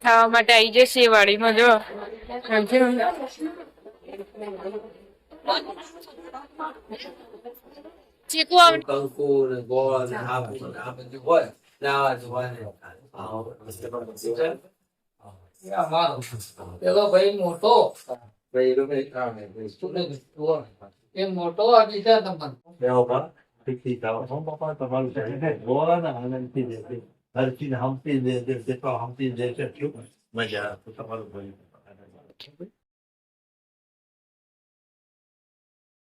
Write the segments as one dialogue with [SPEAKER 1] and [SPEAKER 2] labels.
[SPEAKER 1] ખાવા માટે આવી જશે વાડીમાં જો ચીકુ
[SPEAKER 2] કંકુ ને ગોળ ને આ બધું હોય નાવા જોવાનું
[SPEAKER 3] પેલો ભાઈ મોટો
[SPEAKER 2] ભાઈ રૂપિયા
[SPEAKER 3] એ મોટો આપી છે તમને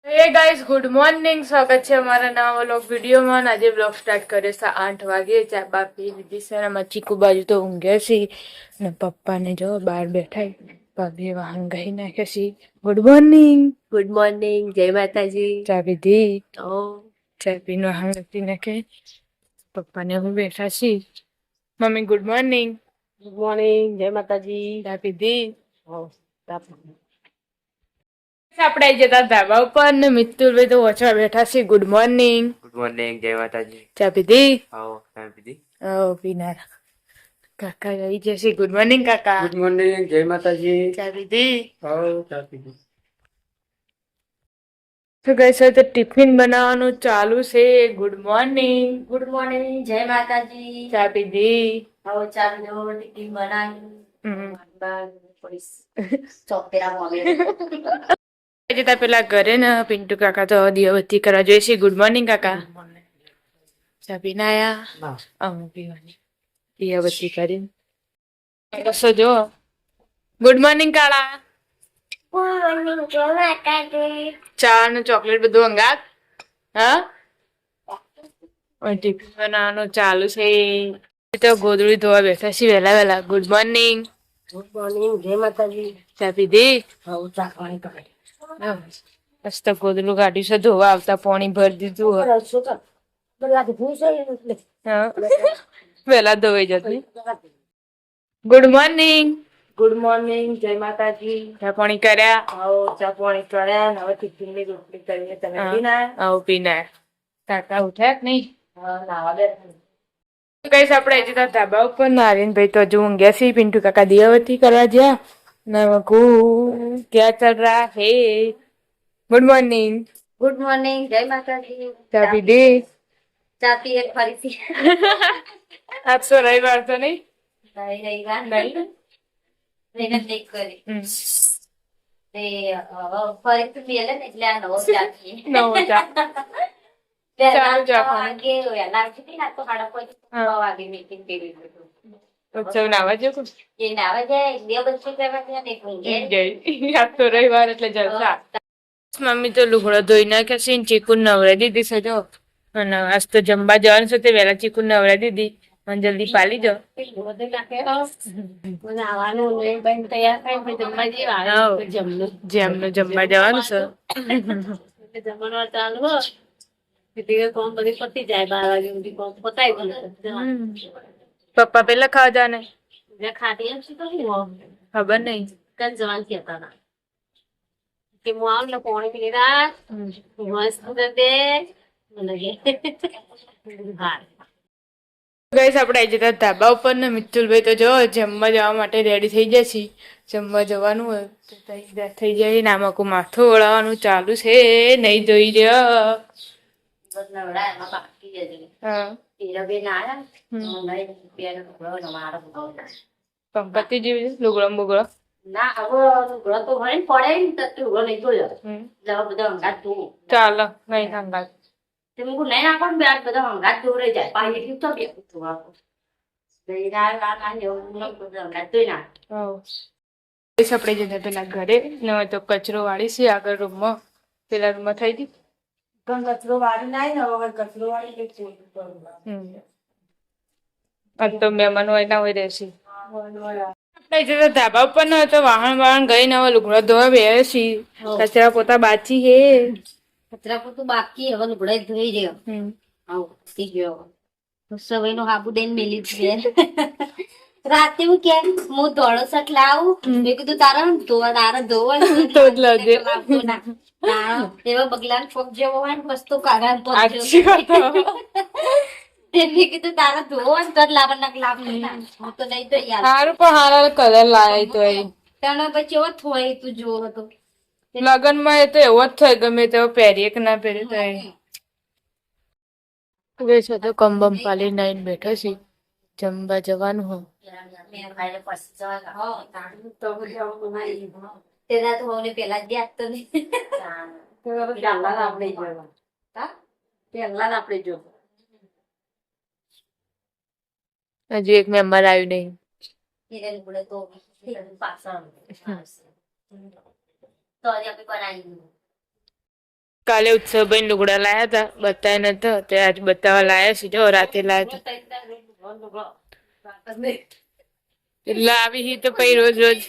[SPEAKER 1] હે ગાઈસ ગુડ મોર્નિંગ સ્વાગત છે અમારા નવા વ્લોગ વિડીયોમાં આજે વ્લોગ સ્ટાર્ટ કર્યો છે 8 વાગે ચા બા પી લીધી છે અને ચીકુ બાજુ તો ઊંઘે છે ને પપ્પાને જો બહાર બેઠા ભાભીએ વાહન ગઈ નાખે છે ગુડ મોર્નિંગ
[SPEAKER 4] જય માતાજી
[SPEAKER 1] ચા પીધી
[SPEAKER 4] ઓ
[SPEAKER 1] ચા પીને વાહન લખી નાખે પપ્પાને હું બેઠા છીએ મમ્મી ગુડ મોર્નિંગ
[SPEAKER 4] જય માતાજી
[SPEAKER 1] ચા પીધી
[SPEAKER 4] ઓ
[SPEAKER 1] આપણે આવી જતા ધાબા ઉપર ને મિત્તુલભાઈ તો ઓછા બેઠા છે ગુડ મોર્નિંગ
[SPEAKER 2] જય માતાજી
[SPEAKER 1] ચા પીધી
[SPEAKER 2] આવો કામ પીધી
[SPEAKER 1] પીનાર કાકા આવી જશે ગુડ મોર્નિંગ કાકા
[SPEAKER 3] ગુડ મોર્નિંગ જય માતાજી
[SPEAKER 1] ચા પીધી
[SPEAKER 3] ચા પીધી
[SPEAKER 1] તો ગઈ તો ટિફિન બનાવવાનું ચાલુ છે ગુડ મોર્નિંગ
[SPEAKER 4] જય માતાજી
[SPEAKER 1] ચા પીધી
[SPEAKER 4] હવે ચાલો ટિફિન બનાવી ચોપેરા મમ્મી
[SPEAKER 1] જતા પેલા ઘરે ને પિન્ટુ કાકા તો દીવાબત્તી કરવા જોઈએ છે ગુડ મોર્નિંગ કાકા ચા પીને આયા અમે પીવાની દીવાબત્તી કરીને બસો જો ગુડ મોર્નિંગ કાળા ચા ને ચોકલેટ બધું અંગાત હા ટિફિન બનાવવાનું ચાલુ છે તો ગોદડું ધોવા બેઠા છે વહેલા વહેલા ગુડ મોર્નિંગ
[SPEAKER 4] જય માતાજી
[SPEAKER 1] ચા પીધી
[SPEAKER 4] હવે ચા પાણી કરે
[SPEAKER 1] મસ્ત ગોદડું કાઢ્યું છે ધોવા આવતા પાણી ભરી દીધું વહેલા ધોવાઈ જતી ગુડ મોર્નિંગ
[SPEAKER 4] જય માતાજી
[SPEAKER 1] ચા પાણી કર્યા
[SPEAKER 4] હવે ચા પાણી કર્યા ને હવે ટિફિન ની રોટલી કરીને તમે પીના
[SPEAKER 1] આવું પીને કાકા ઉઠ્યા કે નહીં
[SPEAKER 4] નાવા બે
[SPEAKER 1] કઈશ આપણે હજી તો ધાબા ઉપર નારીનભાઈ તો હજુ ઊંઘ્યા છે પિન્ટુ કાકા દીવાબત્તી કરવા ગયા નમકુ ક્યાં ચલ રહા હે ગુડ મોર્નિંગ
[SPEAKER 4] જય માતાજી
[SPEAKER 1] ચા પીધી
[SPEAKER 4] ચા પીએ ફરીથી
[SPEAKER 1] આજ તો રવિવાર તો નહીં
[SPEAKER 4] નહીં દેખ કરી તે ફરીથી પીએ ને એટલે આ નવો ચા પીએ
[SPEAKER 1] નવો ચા ચાલુ ચા પાણી. ઉત્સવ નાવા જો આજ તો રવિવાર એટલે જલસા મમ્મી તો લુગડો ધોઈ નાખે છે ને ચીકુ નવરાઈ દીધી છે જો અને આજ તો જમવા જવાનું છે તે વહેલા ચીકુ નવરાઈ દીધી મને જલ્દી પાલી દો જેમનું જમવા જવાનું છે
[SPEAKER 4] જમણવાર ચાલુ હોય કોમ બધી પતી જાય 12 વાગે સુધી કોમ પતાઈ
[SPEAKER 1] પપ્પા પેલા ખાવા જાને
[SPEAKER 4] ખાતી એમ શું કહ્યું
[SPEAKER 1] ખબર નહીં
[SPEAKER 4] કઈ જવાનું કહેતા હતા કે હું આવું ને પાણી પી લીધા મસ્ત દે હા
[SPEAKER 1] ગઈસ આપણે આવી જતા ધાબા ઉપર ને મિત્તુલભાઈ તો જો જમવા જવા માટે રેડી થઈ જાય છે જમવા જવાનું હોય તો તૈયાર થઈ જાય નામકું માથું ઓળાવવાનું ચાલુ છે નહીં જોઈ રહ્યો પંપતિ જેવી લુગડો બુગડો
[SPEAKER 4] ના હવે લુગડો તો ભરે પડે ને તો લુગડો નહીં જોયો બધા અંગાત ધોવું
[SPEAKER 1] ચાલો નહીં સંગાત
[SPEAKER 4] તે મુકુ નહીં નાખો ને બે બધા અંગાત ધોરાઈ જાય પાછી એટલું તો બે ધોવા
[SPEAKER 1] આપણે જતા પેલા ઘરે ન હોય તો કચરો વાળી છે આગળ રૂમમાં પેલા રૂમમાં થઈ ગઈ
[SPEAKER 4] કચરો વાળી નાય ને હવે કચરો વાળી
[SPEAKER 1] તો મહેમાન હોય ના હોય રહેશે આપણે ધાબા ઉપર ન હોય તો વાહન ગઈ ને હવે લુગડો ધોવા બેસી કચરા પોતા બાચી હે
[SPEAKER 4] કચરા પોતું બાકી હવે લુગડા ધોઈ રહ્યો આવું થઈ ગયો સવાઈ નો હાબુ દઈને મેલી છે રાતે હું કેમ હું ધોળો શર્ટ લાવું મેં કીધું તારા ધોવા
[SPEAKER 1] તો જ લાગે
[SPEAKER 4] એવા બગલા ચોક જેવો હોય ને વસ્તુ કાગળ મેં કીધું તારા ધોવો ને તો જ લાવવા નાખ લાવ હું તો નહીં તો યાર
[SPEAKER 1] સારું પણ હારા કલર લાય તો એ
[SPEAKER 4] તને પછી એવો થોય તું જોવો તો
[SPEAKER 1] લગનમાં એ તો એવો જ થાય ગમે તેવો પહેરીએ કે ના પહેરીએ તો એ છે તો કંબમ પાલી નાઈને બેઠો છે જમવા જવાનું હો
[SPEAKER 4] તેના તો હોને પેલા જ યાદ તો નહીં
[SPEAKER 1] હજુ એક મેમ્બર આવ્યું નહીં
[SPEAKER 4] હિરેન બોલે તો પાછળ તો આજે આપણે બનાવી
[SPEAKER 1] કાલે ઉત્સવ ભાઈ લુગડા લાયા હતા બતાવ્યા નતા તે આજ બતાવવા લાયા છે જો રાતે લાયા હતા લાવી તો પછી રોજ રોજ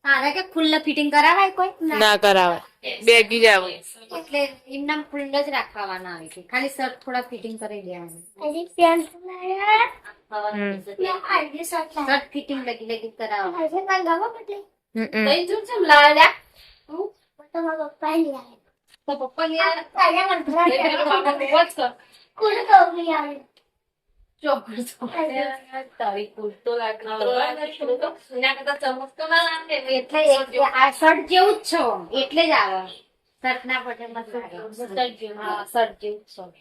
[SPEAKER 4] હારા કે ખુલ્લા ફિટિંગ કરાવાય કોઈ
[SPEAKER 1] ના કરાવે બેગી જ આવે
[SPEAKER 4] એટલે એમના ખુલ્લા જ રાખવાના આવે છે ખાલી શર્ટ થોડા ફિટિંગ કરી દેવાનું શર્ટ ફિટિંગ લગી લગી કરાવવા તો પપ્પા તારી કુર્તો શર્ટ જેવું જ છો એટલે જ આવે શર્ટ ના પડે શર્ટ જેવું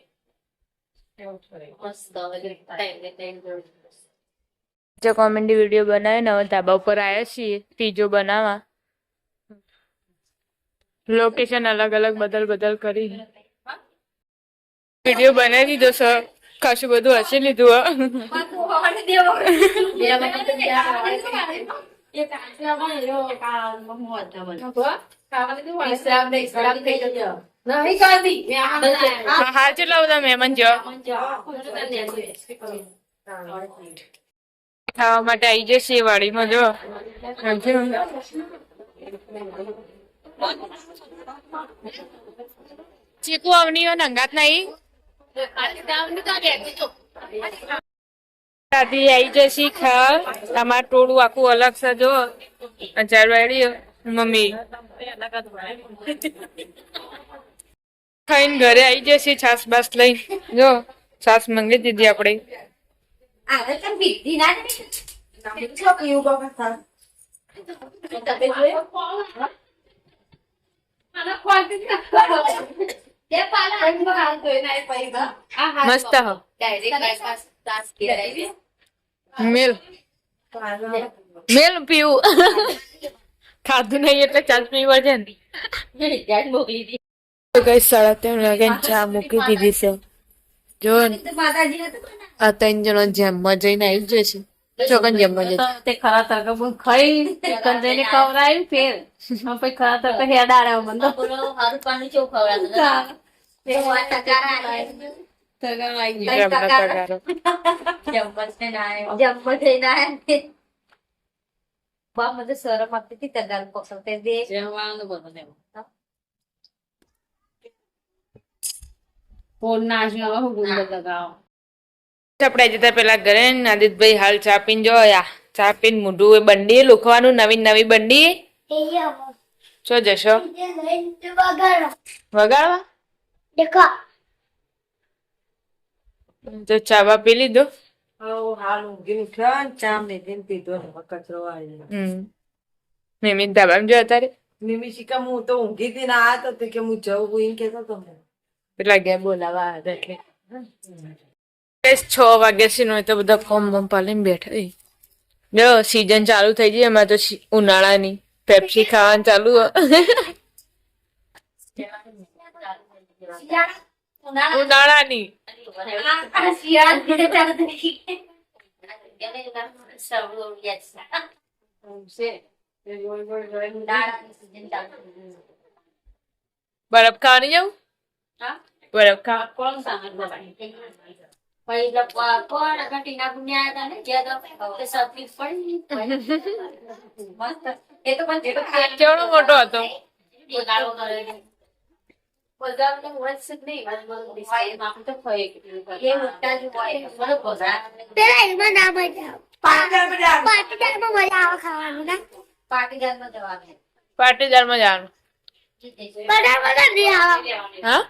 [SPEAKER 4] જ
[SPEAKER 1] કોમેડી વિડીયો બનાવે ને હવે ધાબા ઉપર આવ્યા છીએ ત્રીજો બનાવવા લોકેશન અલગ અલગ બદલ કરી વિડીયો બનાવી દીધો સર ખાસું બધું હસી લીધું હા ચલો બધા મહેમાન જો ખાવા માટે આવી જશે વાડીમાં જો ચીકુ આવની અંગાત નહીં દાદી આવી જશે ખા તમારું ટોળું આખું અલગ છે જો અચાર વાળી મમ્મી ખાઈને ઘરે આવી જશે છાસ બાસ લઈને જો છાસ મંગી દીધી આપણે મસ્ત હો મેલ પીવું ખાધું નહીં એટલે ચાલ પીવા છે ને કઈ 3:30 વાગે ચા મૂકી દીધી છે જો આ 3 જણો જેમમાં જઈને આવી જશે ચોકન જેમમાં જશે
[SPEAKER 5] તે ખરા તરક હું ખાઈ ચિકન જઈને ખવડાવ્યું ફેર પછી ખરા તરક હેડાડ્યો મને તો
[SPEAKER 4] હારું પાણી કેવું ખવડાવે શરમ આપતી હતી તગાર પકડતે દે
[SPEAKER 5] જમવાનું બધું એમ ફોન નાશ્યો હું ગુંડ લગાવો
[SPEAKER 1] આપણે જતા પેલા ઘરે આદિતભાઈ હાલ ચા પીને જોયા ચા પીને મોઢું એ બંડી લોખવાનું નવી બંડી શું જશો વગાડવા તો ચા બા પી લીધો મિમી ધાબામાં જો અત્યારે પેલા ગયા બોલાવા હતા એટલે 6 વાગ્યા છે નો તો બધા ફોર્મ બમ પાલીને બેઠા જો સીઝન ચાલુ થઈ ગઈ એમાં તો ઉનાળાની પેપ્સી ખાવાનું ચાલુ ઉનાળાની બરફ ખાવાની જાઉં બરફ ખાવા
[SPEAKER 5] કોણ સામે
[SPEAKER 1] કેવડો મોટો હતો પાટીદારમાં જવાનું હા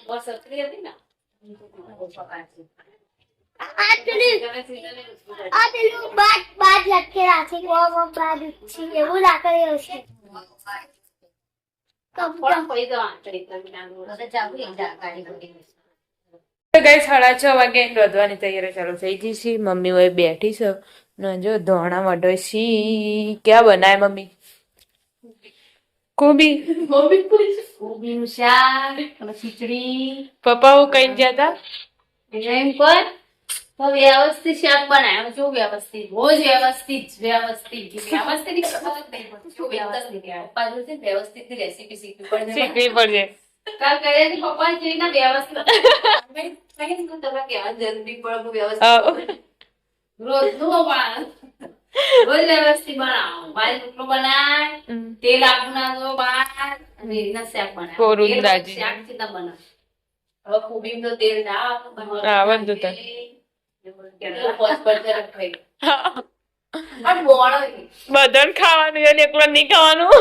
[SPEAKER 5] બસ અતરી હતી ને
[SPEAKER 6] આ પેલું બાદ લટકે રાખી બાદ છે એવું લાકડી હશે.
[SPEAKER 5] થોડા પૈ દો આંતરી
[SPEAKER 1] તો ગાઈસ 6:30 વાગે રોધવાની તૈયારી ચાલુ થઈ ગઈ છે. મમ્મી હોય બેઠી છે ને જો ધોણા વઢો સી ક્યાં બનાય મમ્મી? કોબી.
[SPEAKER 5] કોબીનું શાક અને ખીચડી
[SPEAKER 1] પપ્પા હું કઈ ગયા હતા?
[SPEAKER 5] એમ પર તો વ્યવસ્થિત શાક બનાવ્યું. જો વ્યવસ્થિત રોજ વ્યવસ્થિત વ્યવસ્થિત વ્યવસ્થિત વ્યવસ્થિત રેસીપી શીખવી પડે.
[SPEAKER 1] શીખવી પડશે.
[SPEAKER 5] કાલ કર્યા પપ્પા જેવી ના વ્યવસ્થિત તમે કહેવા જરૂરી પડે વ્યવસ્થિત રોજ નું રોજ વ્યવસ્થિત બનાવો. ભાઈ રોટલો બનાય તેલ આખું ના દો બહાર અને એના શાક બનાવે.
[SPEAKER 1] કોરું દાજી.
[SPEAKER 5] શાક સીધા બનાવે. હવે કોબી તો તેલ ના
[SPEAKER 1] હા, વાંધો તો. બધાને ખાવાનું એને એકલો નહીં ખાવાનું.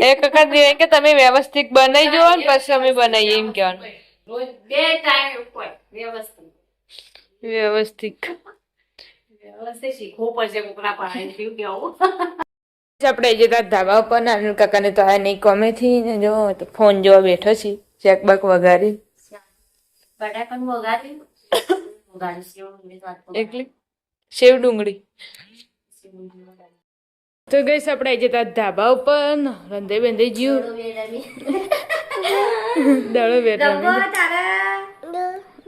[SPEAKER 1] એક વખત જોઈએ કે તમે વ્યવસ્થિત બનાવી જુઓ ને પછી અમે બનાવીએ એમ કહેવાનું. વ્યવસ્થિત
[SPEAKER 5] શીખવું પડશે કોકના પાસે કેવું.
[SPEAKER 1] આપણે જતા ધાબા ઉપર નાનું કાકાને તો આ નહીં કોમેથી ને જો તો ફોન જોવા બેઠો છે. ચેક બક વગાડી
[SPEAKER 4] બટાકાનું વઘાર્યું.
[SPEAKER 1] એકલી સેવ ડુંગળી. તો ગઈશ આપણે જતા ધાબા ઉપર રંધાઈ બંધાઈ ગયું. દડો બેઠા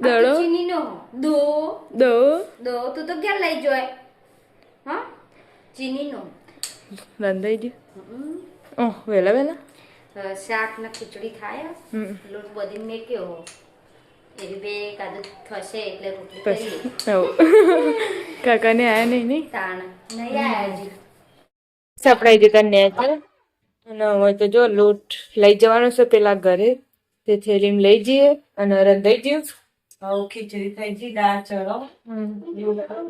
[SPEAKER 1] દડો
[SPEAKER 4] ચીનીનો દો
[SPEAKER 1] દો
[SPEAKER 4] દો તું તો ક્યાં લઈ જોય હા ચીનીનો
[SPEAKER 1] રંધાઈ ગયું. ઓહ વેલા વેલા
[SPEAKER 4] શાક ને ખીચડી ખાય લોટ બધી મેક્યો એવી બે કાદુ થશે એટલે રોટલી
[SPEAKER 1] પછી
[SPEAKER 4] કરીએ.
[SPEAKER 1] કાકાને આયા નહીં નહીં
[SPEAKER 4] તાણ નહીં આયા હજી.
[SPEAKER 1] આપણે જતા નેચ અને હવે તો જો લોટ લઈ જવાનો છે પેલા ઘરે તે થેલીમાં લઈ જઈએ અને રંધાઈ ગયું.
[SPEAKER 3] ખીચડી થઈ ગઈ, દાળ ચડો,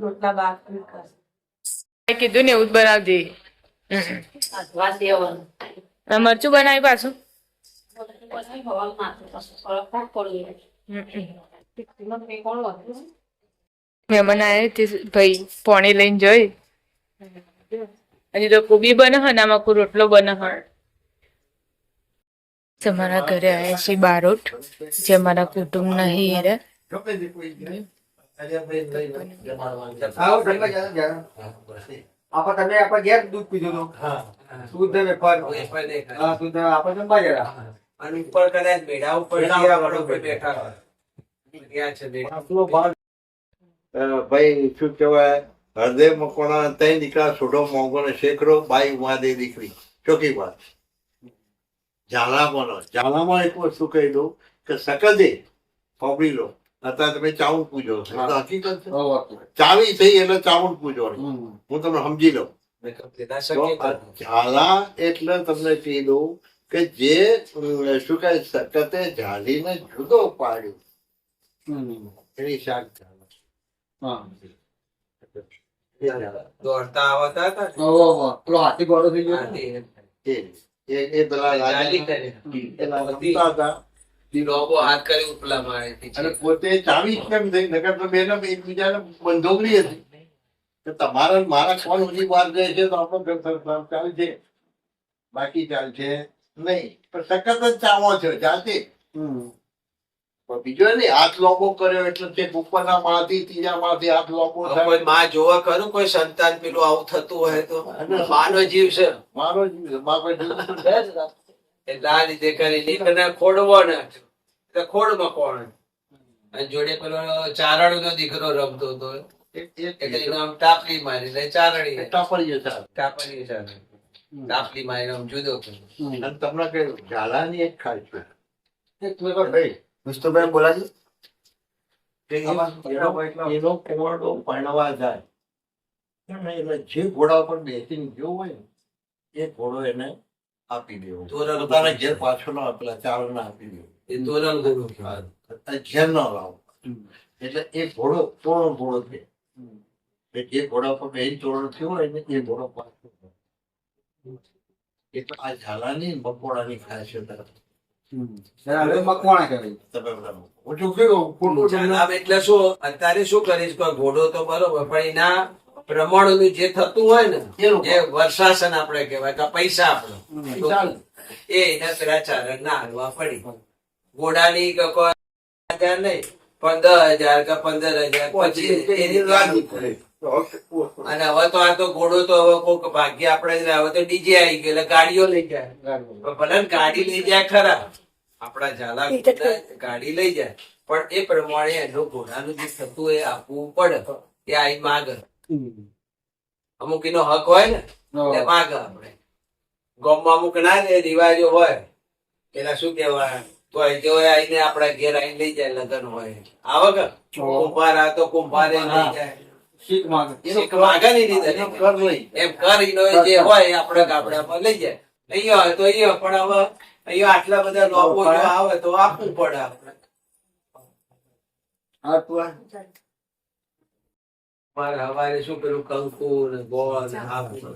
[SPEAKER 3] રોટલા બાકી
[SPEAKER 1] કીધું ને એવું જ બનાવજે. મરચું બનાવી પાછું. મહેમાન આવ્યા તે ભાઈ પોણી લઈને જોઈ હજી તો કોબી બને હે ને આમાં કોઈ રોટલો બને હે. તમારા ઘરે આવ્યા છે બારોટ જે અમારા કુટુંબ નહીં રે.
[SPEAKER 2] તમે આપણે ઘેર દૂધ પીધું હતું શુદ્ધ વેપાર શુદ્ધ આપણે જમવા જરા અને ઉપર કદાચ બેડા ઉપર બેઠા
[SPEAKER 7] ભાઈ શું કહેવાય હૃદય મકોણા તઈ દીકરા સોઢો મોંઘો ને શેકરો બાઈ ઉમા દે દીકરી ચોખ્ખી વાત. ઝાલામાં એક વસ્તુ કહી દઉં કે સકલ દે ફોબડી લો અત્યારે તમે ચાવલ પૂજો હકીકત છે. ચાવી થઈ એટલે ચાવલ પૂજો હું તમને સમજી લઉં. ઝાલા એટલે તમને કહી દઉં કે જે શું કહે સકતે ઝાલીને જુદો પાડ્યું એની શાક
[SPEAKER 2] દોડતા આવતા હતા
[SPEAKER 3] પેલો હાથી ગોળો થઈ ગયો.
[SPEAKER 7] એ પેલા
[SPEAKER 2] હાથ કરી ઉપલા મારે
[SPEAKER 7] અને પોતે ચાવી કેમ થઈ નકર તો બેને એકબીજાને બંધોગડી હતી કે તમારા મારા કોણ ઉજી વાર જાય છે તો આપણો ઘર સંસાર ચાલશે બાકી ચાલશે નહીં. પણ સખત જ ચાવો છે જાતે. પણ બીજો નહીં હાથ લોબો કર્યો એટલે તે ઉપરના માળથી ત્રીજા માળથી હાથ લોબો
[SPEAKER 2] કોઈ માં જોવા કરું કોઈ સંતાન પેલું આવું થતું હોય તો માનો જીવ છે
[SPEAKER 7] મારો જીવ મારો જીવ
[SPEAKER 2] એટલે આ રીતે કરી ખોડવો ને ખોડમાં કોણ અને જોડે પેલો ચારણો નો દીકરો રમતો હતો એટલે એનું આમ ટાપલી મારી એટલે ચારણી
[SPEAKER 7] ટાપડીએ ચાલ
[SPEAKER 2] ટાપલી ચારણી ટાપલી મારીને આમ જુદો કર્યો.
[SPEAKER 7] અને તમને કહ્યું ઝાલાની એક ખાય છે ભાઈ વિષ્ણુભાઈ બોલાજો એનો કોરડો પરણવા જાય એટલે જે ઘોડા ઉપર બેસીને ગયો હોય ને એ ઘોડો એને આપી દેવો. પોતાના ઘેર પાછો ના પેલા ચાવલ ના આપી દેવો.
[SPEAKER 2] એ તોરણ ગુરુ
[SPEAKER 7] ઘેર ન લાવો એટલે એ ઘોડો તોડો ઘોડો છે. જે ઘોડા પર બેન તોડો થયો હોય ને એ ઘોડો પાછો થાય. એટલે આ ઝાલાની બપોરાની ખાસિયત હતી.
[SPEAKER 8] હવે મકવાણા કરે
[SPEAKER 7] તમે બધા ઓછું કયો ખોટું
[SPEAKER 2] જનાબ એટલે શું અત્યારે શું કરીશ કોઈ ઘોડો તો બરોબર પણ એના પ્રમાણનું જે થતું હોય ને જે વર્ષાસન આપણે કહેવાય કે પૈસા આપણે એ એના પેલા ચારણ ના હાલવા પડી ઘોડાની કે કોઈ 1000 નહીં પણ 10,000 કે 15,000 પછી એની લાગુ પડે. અને હવે તો આ તો ઘોડો તો હવે કોઈક ભાગ્ય આપણે જ રહે. હવે તો ડીજે આવી ગયું એટલે ગાડીઓ લઈ જાય પણ ભલે ને ગાડી લઈ જાય ખરા આપણા ઝાલા ગાડી લઈ જાય પણ એ પ્રમાણે એનું ઘોડાનું જે થતું એ આપવું પડે એ આઈ માગ અમુક એનો હક હોય ને એ માગ આપણે ગામમાં અમુક ના જે રિવાજો હોય પેલા શું કેવાય તો જો આઈને આપણા ઘેર આઈને લઈ જાય લગ્ન હોય આવે કે કુંભાર આ તો કુંભારે લઈ જાય
[SPEAKER 8] શીખ માંગે
[SPEAKER 2] શીખ માગે ની રીતે એમ કરીને જે હોય એ આપણે ગામડામાં લઈ જાય અહીંયા હોય તો અહીંયા પણ હવે અહીંયા આટલા બધા લોકો જો આવે તો આપવું પડે આપણે મારે હવારે શું પેલું કંકુ ને ગોળ ને આ બધું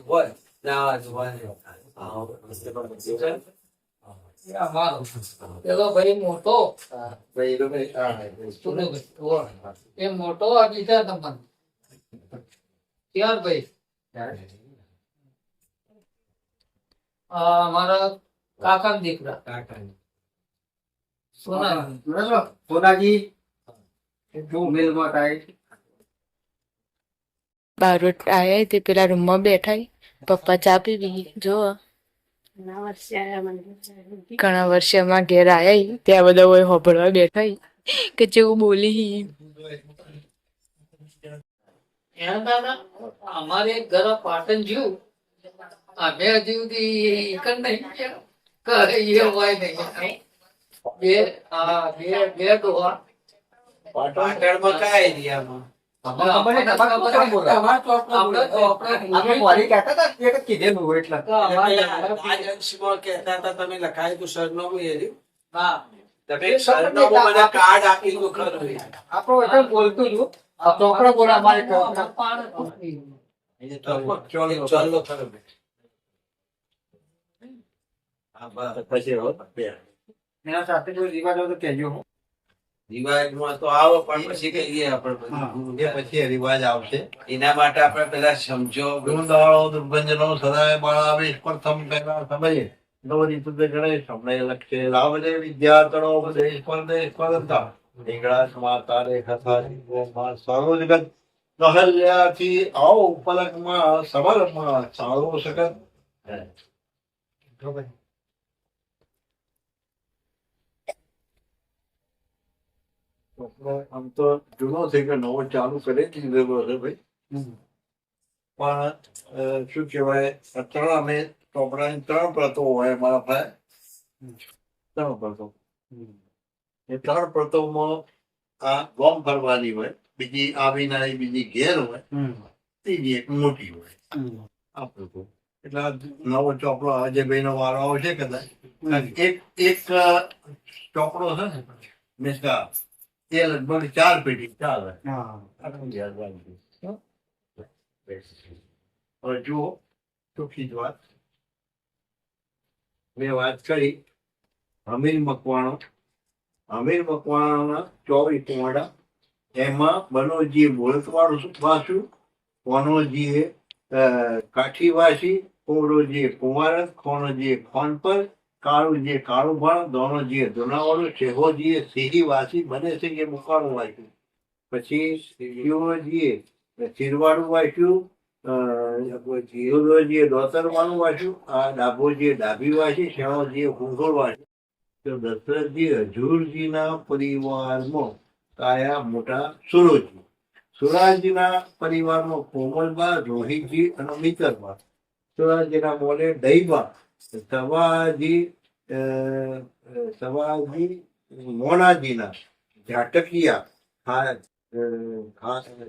[SPEAKER 2] હોય નાવા ધોવાનું
[SPEAKER 9] પેલો ભાઈ મોટો
[SPEAKER 7] ભાઈ
[SPEAKER 9] એ મોટો આ બીજા નંબર ત્યાર ભાઈ મારા કાકા દીકરા સોના
[SPEAKER 8] સોનાજી જો મિલમાં થાય
[SPEAKER 1] બારોટ આયા તે પેલા રૂમમાં બેઠા પપ્પા ચા પીવી જો ઘણા વર્ષમાં ઘેર આયા ત્યાં બધા હોય હોભળવા બેઠા કે જેવું બોલી
[SPEAKER 9] એના દાદા અમારે એક ઘર પાટણ જ્યું અમે હજી સુધી એકન નહીં કરે એ હોય નહીં બે ડોહા
[SPEAKER 2] પાટણમાં કયા એરિયામાં રાજવંશમાં કહેતા હતા તમે લખાયું હતું સરનામું એ રહ્યું? તમે સરનામું મને કાર્ડ આપી દીધું ખરું એ.
[SPEAKER 8] આપણો બોલતું હતું ચોપડા બોલા અમારે
[SPEAKER 2] ચાલો ખરું.
[SPEAKER 8] એના સાથે કોઈ રિવાજ હોય તો કહેજો
[SPEAKER 2] રિવાજમાં તો આવો પણ પછી કહીએ આપણે
[SPEAKER 7] એ પછી રિવાજ આવશે.
[SPEAKER 2] એના માટે આપણે પેલા સમજો
[SPEAKER 7] ગુણદાળો દુર્ગંજનો સદાય બાળાવેશ પ્રથમ પહેલા સમયે નવરી શુદ્ધ ગણેશ હમણે લક્ષે લાવલે વિદ્યાર્થણો ઉપદેશ પરદેશ પરંતા ઢીંગળા સમાતા રેખા સરોજગત નહલ્યાથી આવો પલકમાં સમરમાં ચાળો શકત. આમ તો જૂનો થઈ ગયો નવો ચાલુ કરે જ લીધેલો છે ભાઈ પણ શું કહેવાય ત્રણ અમે ચોપડાની 3 પ્રતો હોય મારા ભાઈ 3 પ્રતો એ 3 પ્રતોમાં આ ગોમ ફરવાની હોય બીજી આવીના બીજી ઘેર હોય ત્રીજી એક મોટી હોય આ પ્રતો એટલે આ નવો ચોપડો અજયભાઈ નો વારો આવશે કદાચ એક ચોપડો છે ને મિસ્કા એ લગભગ 4 પેટી ચાલે. હવે જુઓ ચોખ્ખી જ વાત મેં વાત કરી હમીર મકવાણાના 24 પોવાડા એમાં બનોજીએ બોલતવાળું વાંચ્યું, કોનોજીએ કાઠીવાસી, કોવડોજીએ કુંવારક, ખોનોજીએ ખોનપર, કાળુજીએ કાળુભાણ, દોનોજીએ દુનાવાળું, શેહોજીએ સિંહીવાસી બને છે એ મુકાણું વાંચ્યું. પછી શિવજીએ ચીરવાડું વાંચ્યું, જીરોજીએ દોતરવાળું વાંચ્યું, આ ડાભોજીએ ડાભી વાંચી, શેણોજીએ હુંઘોળ વાંચ્યું. તો દશરથજી હજુરજીના પરિવારમાં કાયા મોટા સુરોજી, સુરાજીના પરિવારમાં કોમલબા, રોહિતજી અને મિત્રબા, સુરાજીના મોલે દહીબા, સવાજી મોનાજીના ઝાટકિયા,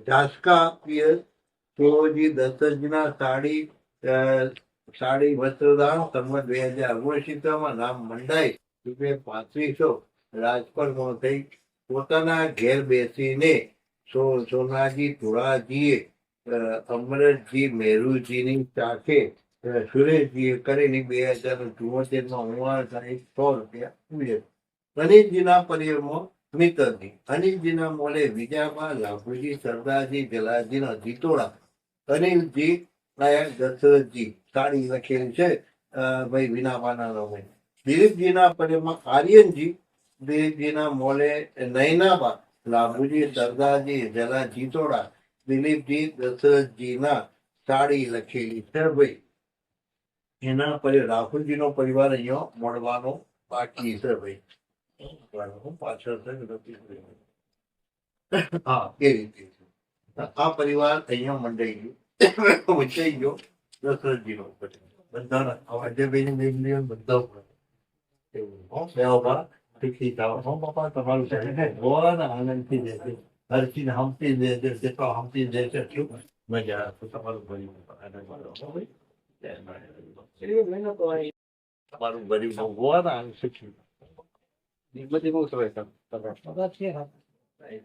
[SPEAKER 7] ઝાસકા પિયર, સુરોજી દશરથજીના સાડી વસ્ત્રદાન સંમત 2069 નામ મંડાઈ ₹3500 રાજકોટમાં થઈ પોતાના ઘેર બેસીને સોનાજી ધોળાજીએ અમરતજી મેરુજીની સાથે સુરેશજીએ કરેલી 2074માં 100 રૂપિયા અનિલજીના પરિવારમાં મિત્રજી અનિલજીના મોડે વિજાબા લાભુજી સરદારજી જલાજીના જીતોડા અનિલજી નાયક દશરથજી સાડી લખેલી છે ભાઈ વિનાબાના નામે દિલીપજીના પરિવારમાં આર્યનજી દિલીપજીના મોડે નૈનાબા લાભુજી સરદારજી જલા જીતોડા દિલીપજી દશરથજીના સાડી લખેલી છે ભાઈ એના પછી રાહુલજીનો પરિવાર અહીંયા મળવાનો બાકી છે ભાઈ પાછળ છે હા એ રીતે આ પરિવાર અહીંયા મંડાઈ ગયો વચાઈ ગયો દશરથજીનો બધાના અજયભાઈ ની બધા એવું શીખી જાઓ હો બાપા તમારું છે બહુ આનંદથી જશે હરચીને હમતી જશે જેટલો હમતી જશે એટલું મજા આવશે તમારું ભર્યું તમારું ભર્યું બહુ આનંદ શીખ્યું
[SPEAKER 8] બધી બહુ સરસ
[SPEAKER 7] Right.